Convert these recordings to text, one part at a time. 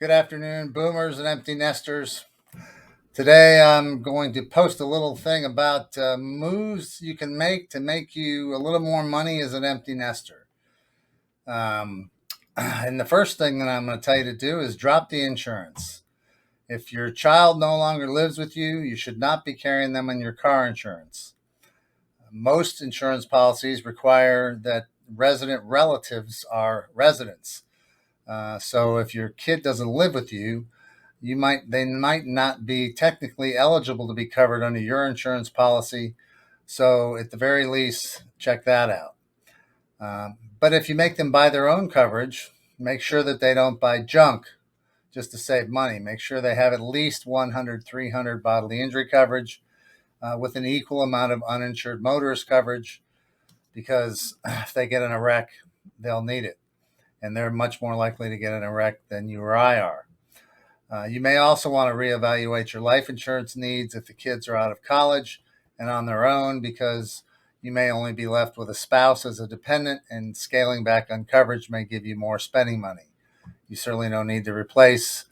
Good afternoon, boomers and empty nesters. Today I'm going to post a little thing about moves you can make to make you a little more money as an empty nester. Um, and the first thing that I'm going to tell you to do is drop the insurance. If your child no longer lives with you, you should not be carrying them in your car insurance. Most insurance policies require that resident relatives are residents. So if your kid doesn't live with you, they might not be technically eligible to be covered under your insurance policy. So at the very least, check that out. But if you make them buy their own coverage, make sure that they don't buy junk just to save money. Make sure they have at least 100, 300 bodily injury coverage with an equal amount of uninsured motorist coverage, because if they get in a wreck, they'll need it. And they're much more likely to get in a wreck than you or I are. You may also want to reevaluate your life insurance needs if the kids are out of college and on their own, because you may only be left with a spouse as a dependent, and scaling back on coverage may give you more spending money. You certainly don't need to replace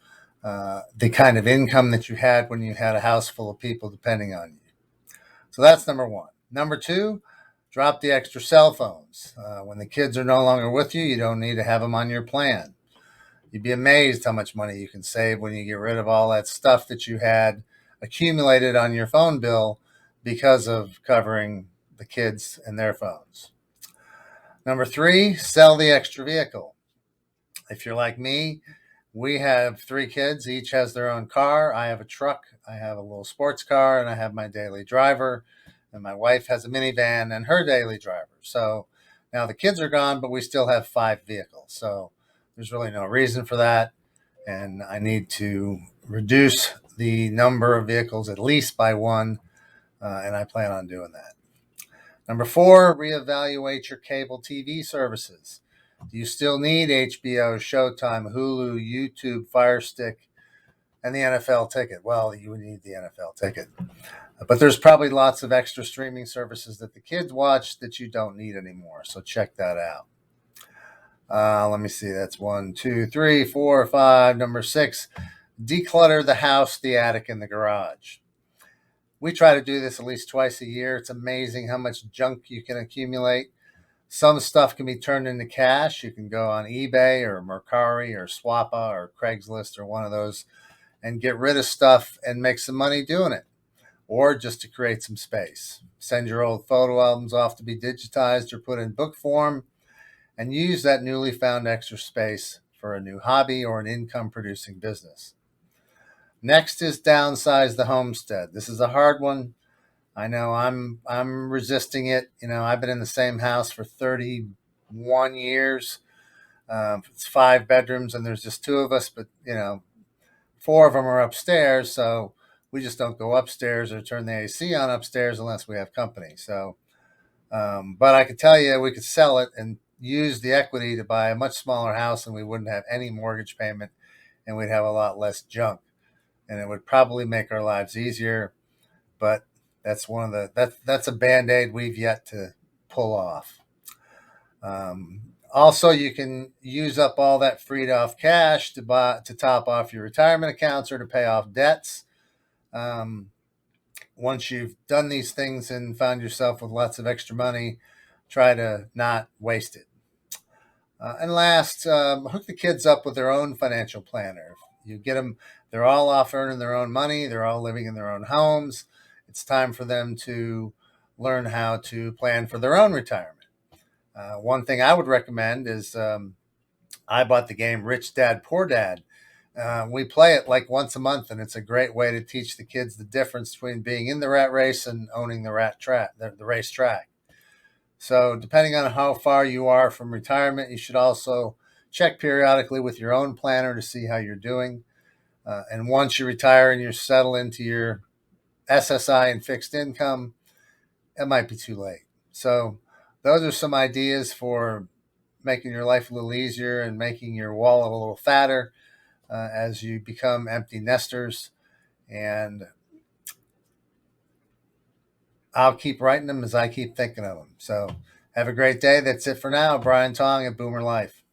the kind of income that you had when you had a house full of people depending on you. So that's number one. Number two, drop the extra cell phones. When the kids are no longer with you, you don't need to have them on your plan. You'd be amazed how much money you can save when you get rid of all that stuff that you had accumulated on your phone bill because of covering the kids and their phones. Number three, sell the extra vehicle. If you're like me, we have three kids. Each has their own car. I have a truck. I have a little sports car, and I have my daily driver. And my wife has a minivan and her daily driver. So now the kids are gone, but we still have 5 vehicles. So there's really no reason for that. And I need to reduce the number of vehicles at least by one. And I plan on doing that. Number four, reevaluate your cable TV services. Do you still need HBO, Showtime, Hulu, YouTube, Fire Stick, and the NFL ticket? Well, you would need the NFL ticket. But there's probably lots of extra streaming services that the kids watch that you don't need anymore. So check that out. Let me see. That's 1, 2, 3, 4, 5. Number 6, declutter the house, the attic, and the garage. We try to do this at least twice a year. It's amazing how much junk you can accumulate. Some stuff can be turned into cash. You can go on eBay or Mercari or Swappa or Craigslist or one of those and get rid of stuff and make some money doing it, or just to create some space. Send your old photo albums off to be digitized or put in book form, and use that newly found extra space for a new hobby or an income-producing business. Next is downsize the homestead. This is a hard one. I know I'm resisting it. I've been in the same house for 31 years. It's 5 bedrooms and there's just 2 of us, but 4 of them are upstairs, so we just don't go upstairs or turn the AC on upstairs unless we have company. So, but I could tell you we could sell it and use the equity to buy a much smaller house, and we wouldn't have any mortgage payment, and we'd have a lot less junk, and it would probably make our lives easier. But that's that's a Band-Aid we've yet to pull off. Also, you can use up all that freed off cash to top off your retirement accounts or to pay off debts. Once you've done these things and found yourself with lots of extra money, try to not waste it. And last, hook the kids up with their own financial planner. You get them, they're all off earning their own money. They're all living in their own homes. It's time for them to learn how to plan for their own retirement. One thing I would recommend is I bought the game Rich Dad, Poor Dad. We play it like once a month, and it's a great way to teach the kids the difference between being in the rat race and owning the racetrack. So depending on how far you are from retirement, you should also check periodically with your own planner to see how you're doing. And once you retire and you're settled into your SSI and fixed income, it might be too late. So those are some ideas for making your life a little easier and making your wallet a little fatter as you become empty nesters. And I'll keep writing them as I keep thinking of them. So have a great day. That's it for now. Brian Tong at Boomer Life.